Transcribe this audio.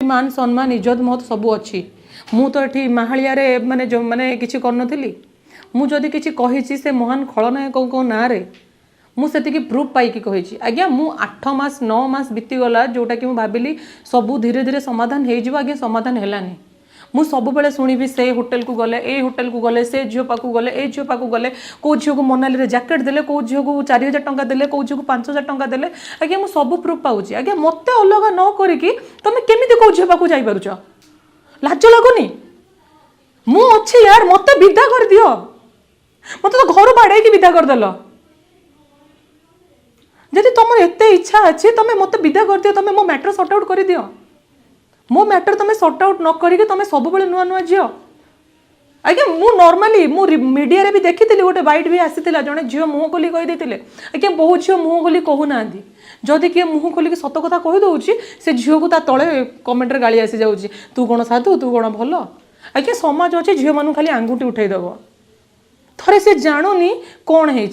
मान सम्मान इज्जत मत सब अच्छी मु तो ये माहालिया माने जो माने किसी कर मुझे किसी कही से महान खलनायक ना रे मुझे प्रूफ पाई कही आज्ञा मु 8 मास 9 मास बीतीगला जोटा कि भाविली सबू धीरे धीरे समाधान हो आज्ञा समाधान हैलानी मु सब बेले शुणी से होटेल को गले ए होटेल को गले से झील पाक गले ए झील पाक गले कौ झील को मनाली रे जैकेट देले कौ झील को 4000 टंका देले कौ झील को 5000 टंका देले आज्ञा मु सब प्रूफ पाऊँ आज्ञा मत अलग न करिकी तुम केमी कौ झील पाक जापरुच लाज लगुनि मु अच्छी यार मत विदा कर दियो मत तो घर बाड़े विदा करदेल जदि तुम एत इच्छा अच्छे तुम मत विदा कर दियो तुम मो मैटर सॉर्ट आउट कर दियो मो मैटर तुम सॉर्ट आउट न करिके तुम सब बेले नुआ नुआ झील आज्ञा मु नॉर्मली मु मीडिया रे भी देखी गोटे बाइट भी आसीथिला जने झील मुह खोली कहि देथिले आज्ञा बहुत झील मुह खोली कहू नांदी जदि किए मुह खोलिक सत कथा कहि दउची से झील को ता तळे कमेंट रे गाली आसी जाउची तू कोन साधु तू कोन भलो आज्ञा समाज अच्छे झील मानु खाली आंगुठी उठै दबो थरे से जानोनी कौन है